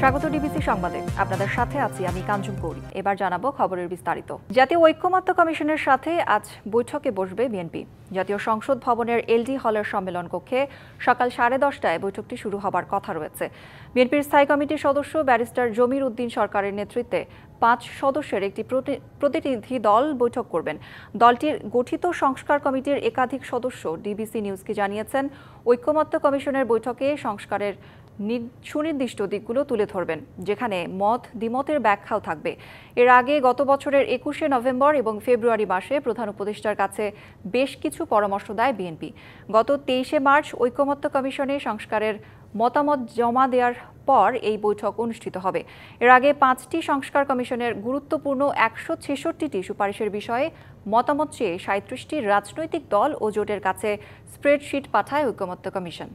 স্বাগত ডিবিসি সংবাদে। আপনাদের সাথে আছি আমি কাঞ্চন কৌরি। এবার জানাবো খবরের বিস্তারিত। জাতীয় ঐক্যমত্য কমিশনের সাথে আজ বৈঠকে বসবে বিএনপি। জাতীয় সংসদ ভবনের এলডি হলের সম্মেলন কক্ষে সকাল 10:30টায় বৈঠকটি শুরু হবার কথা রয়েছে। বিএনপির স্থায়ী কমিটির সদস্য ব্যারিস্টার জমির উদ্দিন সরকারের নেতৃত্বে 5 সদস্যের একটি প্রতিনিধি দল বৈঠক করবেন। দলটির গঠিত সংস্কার কমিটির একাধিক সদস্য ডিবিসি নিউজকে জানিয়েছেন, ঐক্যমত্য কমিশনের বৈঠকে সংস্কারের সুনির্দিষ্ট দিকগুলো তুলে ধরবেন, যেখানে মত দ্বিমতের ব্যাখ্যাও থাকবে। এর আগে গত বছরের 21শে নভেম্বর এবং ফেব্রুয়ারি মাসে প্রধান উপদেষ্টার কাছে বেশ কিছু পরামর্শ দেয় বিএনপি। গত 23শে মার্চ ঐক্যমত্য কমিশনে সংস্কারের মতামত জমা দেওয়ার পর এই বৈঠক অনুষ্ঠিত হবে। এর আগে 5টি সংস্কার কমিশনের গুরুত্বপূর্ণ 166টি সুপারিশের বিষয়ে মতামত চেয়ে 37টি রাজনৈতিক দল ও জোটের কাছে স্প্রেডশিট পাঠায় ঐক্যমত্য কমিশন।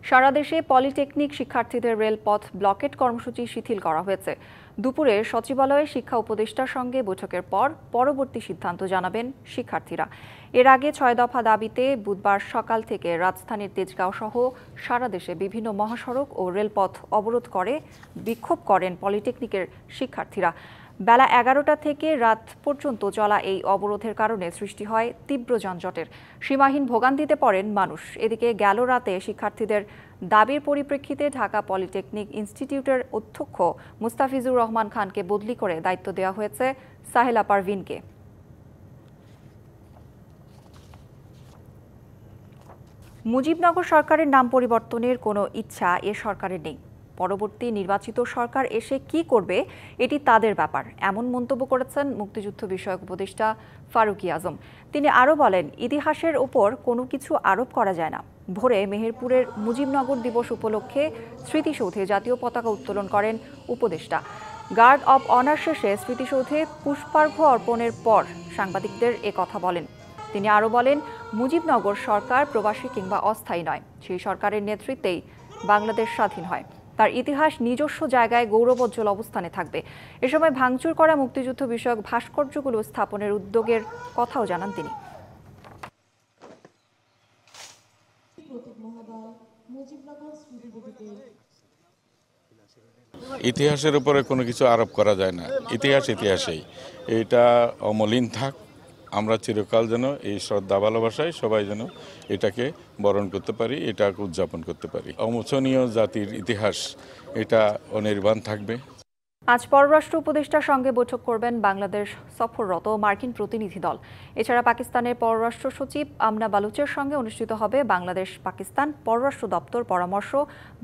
সারা দেশে পলিটেকনিক শিক্ষার্থীদের রেলপথ ব্লকেট কর্মসূচি শিথিল করা হয়েছে। দুপুরে সচিবালয়ে শিক্ষা উপদেষ্টার সঙ্গে বৈঠকের পর পরবর্তী সিদ্ধান্ত জানাবেন শিক্ষার্থীরা। এর আগে 6 দফা দাবিতে বুধবার সকাল থেকে রাজধানীর তেজগাঁও সহ সারা দেশে বিভিন্ন মহাসড়ক ও রেলপথ অবরোধ করে বিক্ষোভ করেন পলিটেকনিকের শিক্ষার্থীরা। বেলা 11টা থেকে রাত পর্যন্ত চলা এই অবরোধের কারণে সৃষ্টি হয় তীব্র যানজটের। সীমাহীন ভোগান্তিতে পড়েন মানুষ। এদিকে গেল রাতে শিক্ষার্থীদের দাবির পরিপ্রেক্ষিতে ঢাকা পলিটেকনিক ইনস্টিটিউটের অধ্যক্ষ মুস্তাফিজুর রহমান খানকে বদলি করে দায়িত্ব দেওয়া হয়েছে সাহেলা পারভিনকে। মুজিবনগর সরকারের নাম পরিবর্তনের কোনো ইচ্ছা এ সরকারের নেই। পরবর্তী নির্বাচিত সরকার এসে কি করবে এটি তাদের ব্যাপার, এমন মন্তব্য করেছেন মুক্তিযুদ্ধ বিষয়ক উপদেষ্টা ফারুকী আজম। তিনি আরও বলেন, ইতিহাসের ওপর কোনো কিছু আরোপ করা যায় না। ভোরে মেহেরপুরের মুজিবনগর দিবস উপলক্ষে স্মৃতিসৌধে জাতীয় পতাকা উত্তোলন করেন উপদেষ্টা। গার্ড অব অনার শেষে স্মৃতিসৌধে পুষ্পার্ঘ্য অর্পণের পর সাংবাদিকদের কথা বলেন। তিনি আরও বলেন, মুজিবনগর সরকার প্রবাসী কিংবা অস্থায়ী নয়, সেই সরকারের নেতৃত্বেই বাংলাদেশ স্বাধীন হয়। তার ইতিহাস নিজস্ব জায়গায় গৌরবোজ্জ্বল অবস্থানে থাকবে। এ সময় ভাঙচুর করা মুক্তিযুদ্ধ বিষয়ক ভাস্কর্যগুলো স্থাপনের উদ্যোগের কথাও জানান তিনি। ইতিহাসের উপরে কোনো কিছু আরোপ করা যায় না। ইতিহাস ইতিহাসেই, এটা অমলিন থাক। আমরা চিরকাল যেন এই শ্রদ্ধা ভালোবাসায় সবাই যেন এটাকে বরণ করতে পারি, এটাকে উদযাপন করতে পারি। অমোচনীয় জাতির ইতিহাস এটা অনির্বাণ থাকবে। আজ পররাষ্ট্র উপদেষ্টার সঙ্গে বৈঠক করবেন বাংলাদেশ সফররত মার্কিন প্রতিনিধি দল। এছাড়া পাকিস্তানের পররাষ্ট্র সচিব আমনা বালুচের সঙ্গে অনুষ্ঠিত হবে বাংলাদেশ পাকিস্তান পররাষ্ট্র দপ্তর পরামর্শ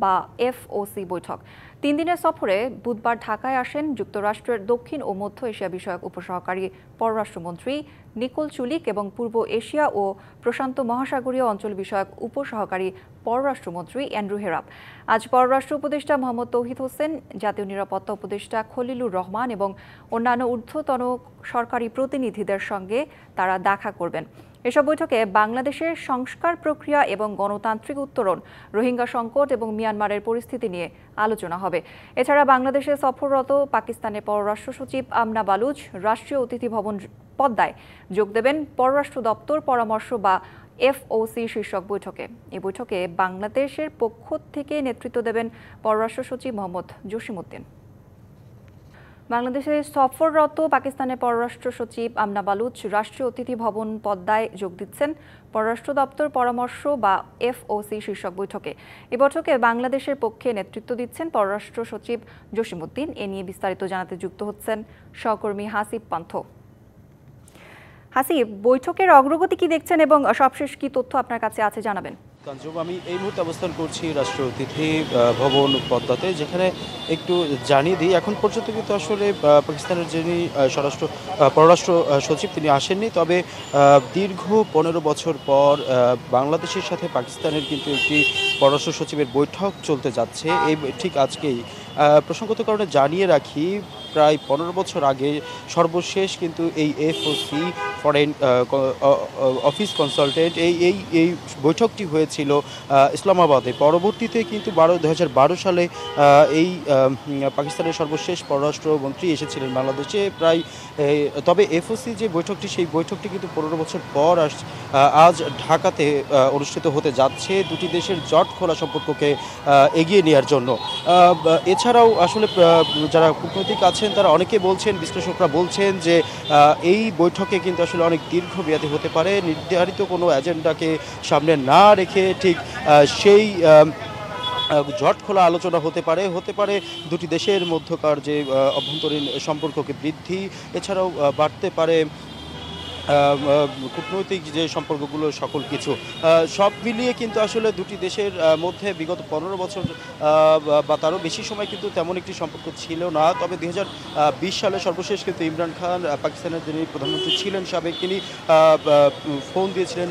বা FOC বৈঠক। 3 দিনের সফরে বুধবার ঢাকায় আসেন যুক্তরাষ্ট্রের দক্ষিণ ও মধ্য এশিয়া বিষয়ক উপসহকারী পররাষ্ট্রমন্ত্রী নিকোল চুলিক এবং পূর্ব এশিয়া ও প্রশান্ত মহাসাগরীয় অঞ্চল বিষয়ক উপসহকারী পররাষ্ট্রমন্ত্রী অ্যান্ড্রু হেরাপ। আজ পররাষ্ট্র উপদেষ্টা মোহাম্মদ তৌহিদ হোসেন, জাতীয় নিরাপত্তা উপদেষ্টা খলিলুর রহমান এবং অন্যান্য ঊর্ধ্বতন সরকারি প্রতিনিধিদের সঙ্গে তারা দেখা করবেন। এসব বৈঠকে বাংলাদেশের সংস্কার প্রক্রিয়া এবং গণতান্ত্রিক উত্তরণ, রোহিঙ্গা সংকট এবং মিয়ানমারের পরিস্থিতি নিয়ে আলোচনা হবে। এছাড়া বাংলাদেশে সফররত পাকিস্তানের পররাষ্ট্র সচিব আমনা বালুচ রাষ্ট্রীয় অতিথি ভবন পদ্মায় যোগ দেবেন পররাষ্ট্র দপ্তর পরামর্শ বা FOC শীর্ষক বৈঠকে। এই বৈঠকে বাংলাদেশের পক্ষ থেকে নেতৃত্ব দেবেন পররাষ্ট্র সচিব মোহাম্মদ জসিমউদ্দিন। বাংলাদেশে সফররত পাকিস্তানের পররাষ্ট্র সচিব আমনা বালুচ রাষ্ট্রীয় অতিথি ভবন পদ্মায় যোগ দিচ্ছেন পররাষ্ট্র দপ্তর পরামর্শ বা FOC শীর্ষক বৈঠকে। এই বৈঠকে বাংলাদেশের পক্ষে নেতৃত্ব দিচ্ছেন পররাষ্ট্র সচিব জসিমউদ্দিন। এ নিয়ে বিস্তারিত জানাতে যুক্ত হচ্ছেন সহকর্মী হাসিব পান্থ। হাসিব, বৈঠকের অগ্রগতি কি দেখছেন এবং সবশেষ কি তথ্য আপনার কাছে আছে জানাবেন। কাঞ্চন, আমি এই মুহূর্তে অবস্থান করছি রাষ্ট্রীয় অতিথি ভবন পদ্মাতে, যেখানে একটু জানিয়ে দিই, এখন পর্যন্ত কিন্তু আসলে পাকিস্তানের যিনি পররাষ্ট্র সচিব তিনি আসেননি। তবে দীর্ঘ 15 বছর পর বাংলাদেশের সাথে পাকিস্তানের কিন্তু একটি পররাষ্ট্র সচিবের বৈঠক চলতে যাচ্ছে, এই ঠিক আজকেই। প্রসঙ্গত কারণে জানিয়ে রাখি, প্রায় ১৫ বছর আগে সর্বশেষ কিন্তু এই এফওসি ফরেন অফিস কনসালটেন্ট এই বৈঠকটি হয়েছিল ইসলামাবাদে। পরবর্তীতে কিন্তু ২০১২ সালে এই পাকিস্তানের সর্বশেষ পররাষ্ট্রমন্ত্রী এসেছিলেন বাংলাদেশে প্রায়। তবে এফওসি যে বৈঠকটি, সেই বৈঠকটি কিন্তু ১৫ বছর পর আজ ঢাকাতে অনুষ্ঠিত হতে যাচ্ছে দুটি দেশের জট খোলা সম্পর্ককে এগিয়ে নেওয়ার জন্য। এছাড়াও আসলে যারা কূটনৈতিক আছেন তারা অনেকে বলছেন, বিশ্লেষকরা বলছেন যে এই বৈঠকে কিন্তু আসলে অনেক দীর্ঘমেয়াদী হতে পারে। নির্ধারিত কোনো এজেন্ডাকে সামনে না রেখে ঠিক সেই জট খোলা আলোচনা হতে পারে দুটি দেশের মধ্যকার যে অভ্যন্তরীণ সম্পর্ককে বৃদ্ধি, এছাড়াও বাড়তে পারে কূটনৈতিক যে সম্পর্কগুলো, সকল কিছু সব মিলিয়ে কিন্তু আসলে দুটি দেশের মধ্যে বিগত ১৫ বছর বা তারও বেশি সময় কিন্তু তেমন একটি সম্পর্ক ছিল না। তবে ২০২০ সালে সর্বশেষ কিন্তু ইমরান খান, পাকিস্তানের যিনি প্রধানমন্ত্রী ছিলেন সাবেক, তিনি ফোন দিয়েছিলেন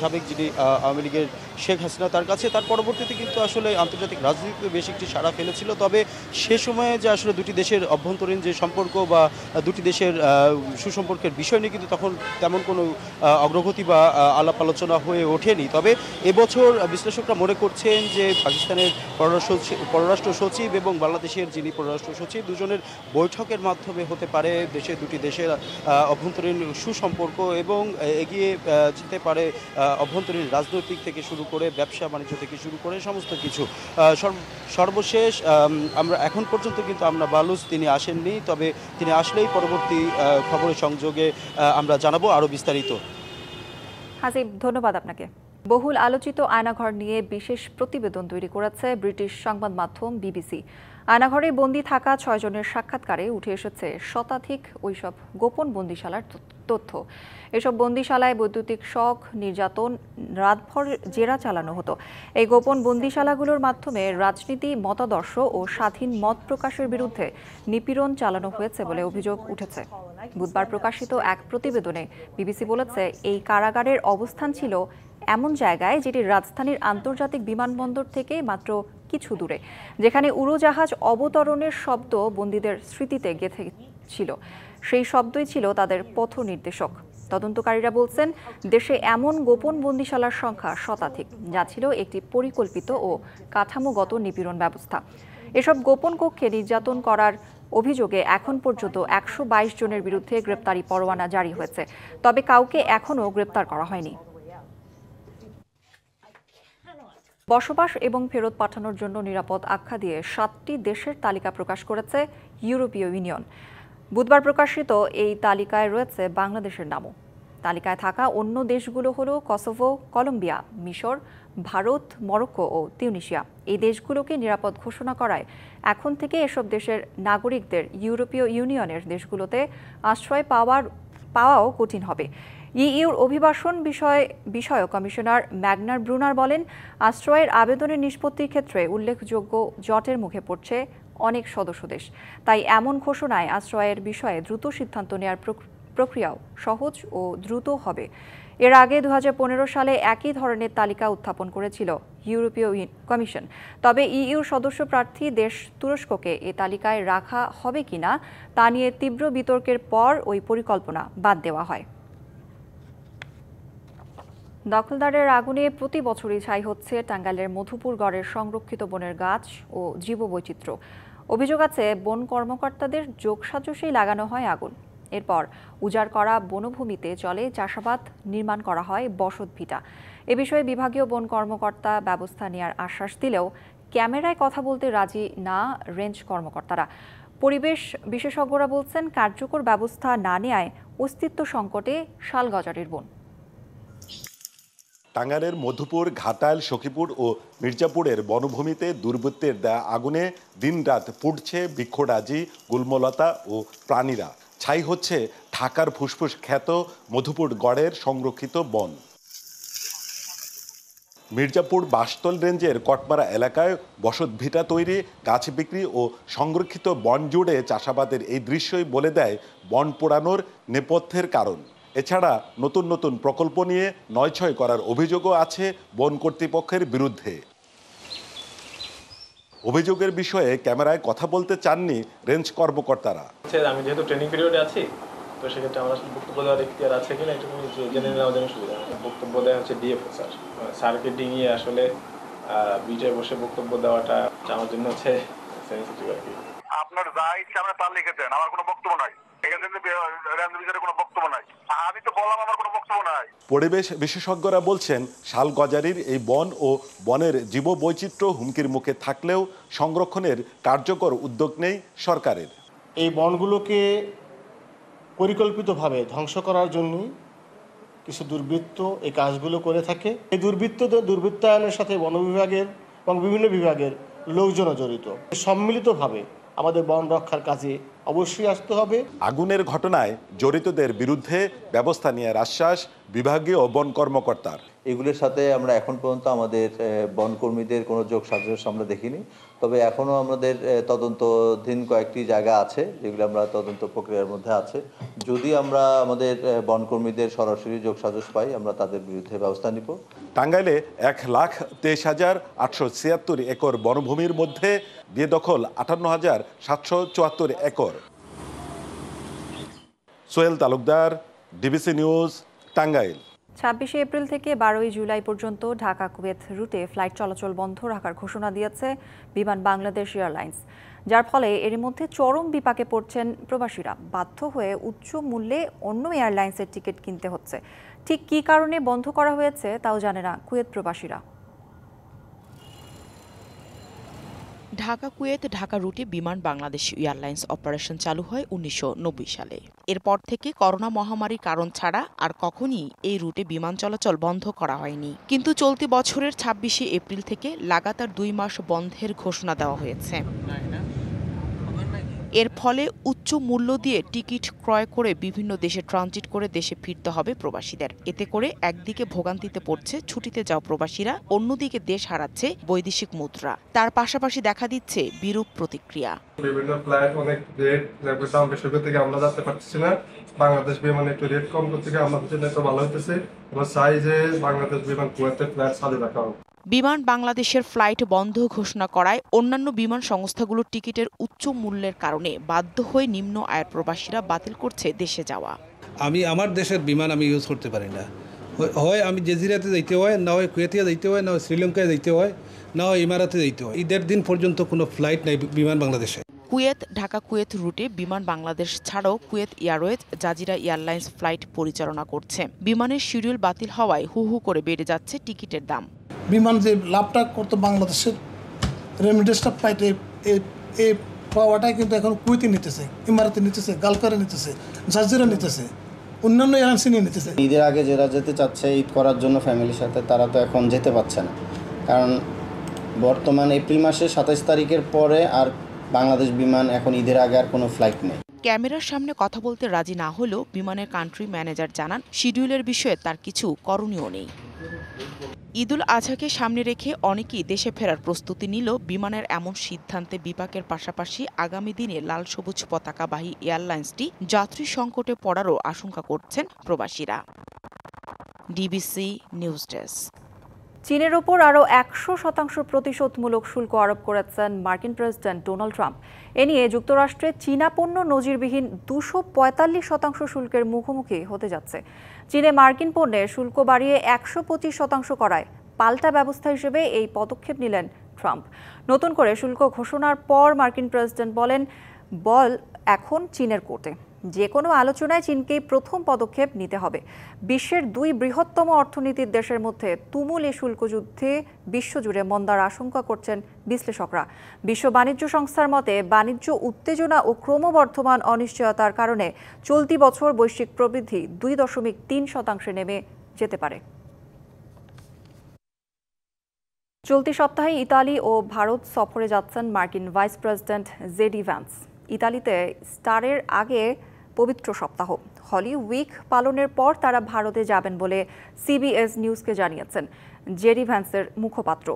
সাবেক যিনি আওয়ামী লীগের শেখ হাসিনা তার কাছে। তার পরবর্তীতে কিন্তু আসলে আন্তর্জাতিক রাজনীতিতে বেশ একটি সাড়া ফেলেছিল। তবে সে সময়ে যে আসলে দুটি দেশের অভ্যন্তরীণ যে সম্পর্ক বা দুটি দেশের সুসম্পর্কের বিষয় নিয়ে কিন্তু তখন তেমন কোনো অগ্রগতি বা আলাপ আলোচনা হয়ে ওঠেনি। তবে এবছর বিশ্লেষকরা মনে করছেন যে পাকিস্তানের পররাষ্ট্র সচিব এবং বাংলাদেশের যিনি পররাষ্ট্র সচিব, দুজনের বৈঠকের মাধ্যমে হতে পারে দুটি দেশের অভ্যন্তরীণ সুসম্পর্ক এবং এগিয়ে যেতে পারে অভ্যন্তরীণ রাজনৈতিক থেকে শুরু করে ব্যবসা বাণিজ্য থেকে শুরু করে সমস্ত কিছু। সর্বশেষ আমরা এখন পর্যন্ত কিন্তু আমরা বালুচ তিনি আসেননি, তবে তিনি আসলেই পরবর্তী খবরের সংযোগে আমরা জানাবো আরও বিস্তারিত। হাসিব, ধন্যবাদ আপনাকে। বহুল আলোচিত আয়নাঘর নিয়ে বিশেষ প্রতিবেদন তৈরি করেছে ব্রিটিশ সংবাদ মাধ্যম বিবিসি। আয়নাঘরে বন্দী থাকা ৬ জনের সাক্ষাৎকারে উঠে এসেছে শতাধিক ওইসব গোপন বন্দিশালার তথ্য। এসব বন্দিশালায় বৈদ্যুতিক শক, নির্যাতন, রাতভর জেরা চালানো হতো। এই গোপন বন্দিশালাগুলোর মাধ্যমে রাজনীতি, মতাদর্শ ও স্বাধীন মত প্রকাশের বিরুদ্ধে নিপীড়ন চালানো হয়েছে বলে অভিযোগ উঠেছে। বুধবার প্রকাশিত এক প্রতিবেদনে বিবিসি বলেছে, এই কারাগারের অবস্থান ছিল এমন জায়গায় যেটি রাজধানীর আন্তর্জাতিক বিমানবন্দর থেকে মাত্র কিছু দূরে, যেখানে উড়োজাহাজ অবতরণের শব্দ বন্দীদের স্মৃতিতে গেঁথে ছিল। সেই শব্দই ছিল তাদের পথ নির্দেশক। তদন্তকারীরা বলছেন, দেশে এমন গোপন বন্দিশালার সংখ্যা শতাধিক, যা ছিল একটি পরিকল্পিত ও কাঠামোগত নিপীড়ন ব্যবস্থা। এসব গোপন কক্ষে নির্যাতন করার অভিযোগে এখন পর্যন্ত ১২২ জনের বিরুদ্ধে গ্রেপ্তারি পরোয়ানা জারি হয়েছে। তবে কাউকে এখনও গ্রেপ্তার করা হয়নি। বসবাস এবং ফেরত পাঠানোর জন্য নিরাপদ আখ্যা দিয়ে ৭টি দেশের তালিকা প্রকাশ করেছে ইউরোপীয় ইউনিয়ন। বুধবার প্রকাশিত এই তালিকায় রয়েছে বাংলাদেশের নামও। তালিকায় থাকা অন্য দেশগুলো হলো কসোভো, কলম্বিয়া, মিশর, ভারত, মরক্কো ও তিউনিসিয়া। এই দেশগুলোকে নিরাপদ ঘোষণা করায় এখন থেকে এসব দেশের নাগরিকদের ইউরোপীয় ইউনিয়নের দেশগুলোতে আশ্রয় পাওয়াও কঠিন হবে। ইইউর অভিবাসন বিষয়ক কমিশনার ম্যাগনার ব্রুনার বলেন, আশ্রয়ের আবেদনের নিষ্পত্তির ক্ষেত্রে উল্লেখযোগ্য জটের মুখে পড়ছে অনেক সদস্য দেশ। তাই এমন ঘোষণায় আশ্রয়ের বিষয়ে দ্রুত সিদ্ধান্ত নেওয়ার প্রক্রিয়াও সহজ ও দ্রুত হবে। এর আগে ২০১৫ সালে একই ধরনের তালিকা উত্থাপন করেছিল ইউরোপীয় কমিশন। তবে ইইউর সদস্য প্রার্থী দেশ তুরস্ককে এ তালিকায় রাখা হবে কিনা তা নিয়ে তীব্র বিতর্কের পর ওই পরিকল্পনা বাদ দেওয়া হয়। দখলদারের আগুনে প্রতি বছরই ছাই হচ্ছে টাঙ্গাইলের মধুপুর গড়ের সংরক্ষিত বনের গাছ ও জীববৈচিত্র্য। অভিযোগ আছে, বন কর্মকর্তাদের যোগসাজশেই লাগানো হয় আগুন। এরপর উজাড় করা বনভূমিতে চলে চাষাবাদ, নির্মাণ করা হয় বসতভিটা। এ বিষয়ে বিভাগীয় বন কর্মকর্তা ব্যবস্থা নেওয়ার আশ্বাস দিলেও ক্যামেরায় কথা বলতে রাজি না রেঞ্জ কর্মকর্তারা। পরিবেশ বিশেষজ্ঞরা বলছেন, কার্যকর ব্যবস্থা না নেয়ায় অস্তিত্ব সংকটে শালগজারির বন। টাঙ্গাইলের মধুপুর, ঘাটাইল, সখীপুর ও মির্জাপুরের বনভূমিতে দুর্বৃত্তের দেয়া আগুনে দিনরাত পুড়ছে বৃক্ষরাজি, গুল্মলতা ও প্রাণীরা। ছাই হচ্ছে ঢাকার ফুসফুস খ্যাত মধুপুর গড়ের সংরক্ষিত বন। মির্জাপুর বাসতল রেঞ্জের কটমারা এলাকায় বসতভিটা তৈরি, গাছ বিক্রি ও সংরক্ষিত বন জুড়ে চাষাবাদের এই দৃশ্যই বলে দেয় বন পোড়ানোর নেপথ্যের কারণ। এছাড়া নতুন নতুন প্রকল্প নিয়ে নয়ছয় করার অভিযোগও আছে বন কর্তৃপক্ষের বিরুদ্ধে। অভিযোগের বিষয়ে ক্যামেরায় কথা বলতে চাননি রেঞ্জ কর্মকর্তারা। আমি যেহেতু ট্রেনিং পিরিয়ডে আছি, তো সেক্ষেত্রে আমার আসলে বক্তব্য দেওয়ার এখতিয়ার আছে কিনা এটা জেনে নেওয়ার জন্য সুবিধা। বক্তব্য দেওয়া হচ্ছে ডিএফও স্যারকে ডিঙিয়ে আসলে বিটে বসে বক্তব্য দেওয়াটা আমার জন্য হচ্ছে সেন্সিটিভ আর কি। আপনার যা ইচ্ছা আপনি তার লিখে দেন, আমার কোনো বক্তব্য নাই। এখানে কোনো বক্তব্য নাই, আমি তো বললাম আমার কোনো বক্তব্য নাই। পরিবেশ বিশেষজ্ঞরা বলছেন শালগজারির এই বন ও বনের জীববৈচিত্র্য হুমকির মুখে থাকলেও সংরক্ষণের কার্যকর উদ্যোগ নেই সরকারের। এই বনগুলোকে পরিকল্পিতভাবে ধ্বংস করার জন্য কিছু দুর্বৃত্ত এই কাজগুলো করে থাকে। এই দুর্বৃত্তায়নের সাথে বন বিভাগের এবং বিভিন্ন বিভাগের লোকজনও জড়িত। সম্মিলিতভাবে আমাদের বন রক্ষার কাজে অবশ্যই আসতে হবে। আগুনের ঘটনায় জড়িতদের বিরুদ্ধে ব্যবস্থা নেওয়ার আশ্বাস বিভাগীয় বন কর্মকর্তার। এগুলোর সাথে আমরা এখন পর্যন্ত আমাদের বনকর্মীদের কোনো যোগসাজশ আমরা দেখিনি, তবে এখনও আমাদের তদন্তধীন কয়েকটি জায়গা আছে যেগুলো আমরা তদন্ত প্রক্রিয়ার মধ্যে আছে। যদি আমরা আমাদের বনকর্মীদের সরাসরি যোগসাজশ পাই, আমরা তাদের বিরুদ্ধে ব্যবস্থা নিব। টাঙ্গাইলে 1,23,876 একর বনভূমির মধ্যে বেদখল 58,774 acre. Sohel Talukdar, DBC news, Tangail. 26 April থেকে 12 জুলাই পর্যন্ত ঢাকা কুয়েত রুটে ফ্লাইট চলাচল বন্ধ রাখার ঘোষণা দিয়েছে বিমান বাংলাদেশ এয়ারলাইন্স, যার ফলে এর মধ্যে চরম বিপাকে পড়ছেন প্রবাসীরা। বাধ্য হয়ে উচ্চ মূল্যে অন্য এয়ারলাইন্সের টিকিট কিনতে হচ্ছে। ঠিক কী কারণে বন্ধ করা হয়েছে তাও জানে না কুয়েত প্রবাসীরা। ঢাকা কুয়েত ঢাকা রুটে বিমান বাংলাদেশ এয়ারলাইন্স অপারেশন চালু হয় 1990 সালে। এরপর থেকে করোনা মহামারীর কারণ ছাড়া আর কখনই এই রুটে বিমান চলাচল বন্ধ করা হয়নি। কিন্তু চলতি বছরের 26 এপ্রিল থেকে লাগাতার 2 মাস বন্ধের ঘোষণা দেওয়া হয়েছে। এর ফলে উচ্চ মূল্য দিয়ে টিকিট ক্রয় করে বিভিন্ন দেশে ট্রানজিট করে দেশে ফিরতে হবে প্রবাসীদের। এতে করে একদিকে ভোগান্তিতে পড়ছে ছুটিতে যাওয়া প্রবাসীরা, অন্যদিকে দেশ হারাচ্ছে বৈদেশিক মুদ্রা। তার পাশাপাশি দেখা দিচ্ছে বিরূপ প্রতিক্রিয়া। বিভিন্ন ফ্লাইট অনেক রেট দাম বেশি থেকে আমরা যেতে পারছি না। বাংলাদেশ বিমান একটু রেট কম করতে গিয়ে আমাদের জন্য একটু ভালো হতেছে। আমরা চাই যে বাংলাদেশ বিমান কুয়েতের ফ্লাইট চালু রাখা হোক। বিমান বাংলাদেশের ফ্লাইট বন্ধ ঘোষণা করায় অন্যান্য বিমান সংস্থাগুলোর টিকিটের উচ্চ মূল্যের কারণে বাধ্য হয়ে নিম্ন আয়ের প্রবাসীরা বাতিল করছে দেশে যাওয়া। আমি আমার দেশের বিমান আমি ইউজ করতে পারি না, হয় আমি জেজিরাতে যাইতে হয়, না হয় কুয়েতিয়া যাইতে হয়, না হয় শ্রীলঙ্কায় যাইতে হয়, না হয় ইমারাতে যাইতে হয়। ঈদের দিন পর্যন্ত কোনো ফ্লাইট নাই বিমান বাংলাদেশে। কুয়েত ঢাকা কুয়েত রুটে বিমান বাংলাদেশ ছাড়াও Kuwait Airways, Jazeera Airlines flight পরিচালনা করছে। বিমানের শিডিউল বাতিল হওয়ায় হু হু করে বেড়ে যাচ্ছে টিকিটের দাম। বিমান যে লাভটা করতো বাংলাদেশের রেমিটেন্সটা পাইতে এই পাওয়াটাই কিন্তু এখন কুয়েতে নিতেছে, ইমারাতে নিতেছে, গালকারে নিতেছে, জাজিরা নিতেছে, অন্যান্য এয়ারলাইন্স নিয়ে নিতেছে। ঈদের আগে যারা যেতে চাচ্ছে ঈদ করার জন্য ফ্যামিলির সাথে, তারা তো এখন যেতে পারছে না, কারণ বর্তমান এপ্রিল মাসের 27 তারিখের পরে আর বাংলাদেশ বিমান এখন ঈদের আগে আর কোনো ফ্লাইট নেই। ক্যামেরার সামনে কথা বলতে রাজি না হলেও বিমানের কান্ট্রি ম্যানেজার জানান শিডিউলের বিষয়ে তার কিছু করণীয় নেই। ঈদুল আজহাকে সামনে রেখে অনেকেই দেশে ফেরার প্রস্তুতি নিল। বিমানের এমন সিদ্ধান্তে বিপাকের পাশাপাশি আগামী দিনে লাল সবুজ পতাকাবাহী এয়ারলাইন্সটি যাত্রী সংকটে পড়ারও আশঙ্কা করছেন প্রবাসীরা। DBC news desk. চীনের ওপর আরও 100% প্রতিশোধমূলক শুল্ক আরোপ করেছেন মার্কিন প্রেসিডেন্ট ডোনাল্ড ট্রাম্প। এ নিয়ে যুক্তরাষ্ট্রে চীনা পণ্য নজিরবিহীন 245% শুল্কের মুখোমুখি হতে যাচ্ছে। চীনে মার্কিন পণ্যের শুল্ক বাড়িয়ে 125% করায় পাল্টা ব্যবস্থা হিসেবে এই পদক্ষেপ নিলেন ট্রাম্প। নতুন করে শুল্ক ঘোষণার পর মার্কিন প্রেসিডেন্ট বলেন, বল এখন চীনের কোর্টে। যে কোনো আলোচনায় চীনকেই প্রথম পদক্ষেপ নিতে হবে। বিশ্বের 2 বৃহত্তম অর্থনীতির দেশের মধ্যে তুমুল এই শুল্ক যুদ্ধে বিশ্বজুড়ে মন্দার আশঙ্কা করছেন বিশ্লেষকরা। বিশ্ব বাণিজ্য সংস্থার মতে বাণিজ্য উত্তেজনা ও ক্রমবর্ধমান অনিশ্চয়তার কারণে চলতি বছর বৈশ্বিক প্রবৃদ্ধি 2.3% নেমে যেতে পারে। চলতি সপ্তাহে ইতালি ও ভারত সফরে যাচ্ছেন মার্কিন ভাইস প্রেসিডেন্ট জেডি ভ্যান্স। ইতালিতে স্টারের আগে পবিত্র সপ্তাহ হলি উইক পালনের পর তারা ভারতে যাবেন বলে সিবিএস নিউজকে জানিয়েছেন জেডি ভ্যান্সের মুখপাত্র।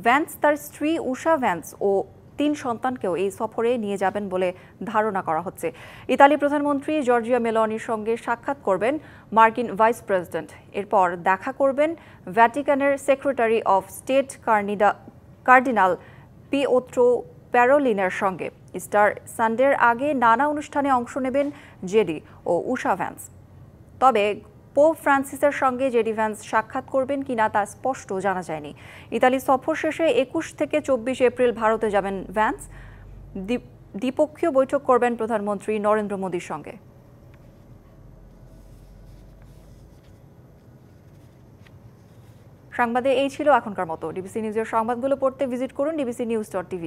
ভ্যান্স তার স্ত্রী উষা ভ্যান্স ও 3 সন্তানকেও এই সফরে নিয়ে যাবেন বলে ধারণা করা হচ্ছে। ইতালি প্রধানমন্ত্রী জর্জিয়া মেলোনির সঙ্গে সাক্ষাৎ করবেন মার্কিন ভাইস প্রেসিডেন্ট। এরপর দেখা করবেন ভ্যাটিকানের সেক্রেটারি অফ স্টেট কার্ডিনাল পিওত্রো প্যারোলিনের সঙ্গে ইস্টার সানডের আগে নানা অনুষ্ঠানে অংশ নেবেন জেডি ও উষা ভ্যান্স। তবে পোপ ফ্রান্সিসের সঙ্গে জেডি ভ্যান্স সাক্ষাৎ করবেন কিনা তা স্পষ্ট জানা যায়নি। ইতালি সফর শেষে 21 থেকে 24 এপ্রিল ভারতে যাবেন ভ্যান্স। দ্বিপক্ষীয় বৈঠক করবেন প্রধানমন্ত্রী নরেন্দ্র মোদীর সঙ্গে। সংবাদে এই ছিল এখনকার মতো। ডিবিসি নিউজের সংবাদগুলো পড়তে ভিজিট করুন dbcnews.tv।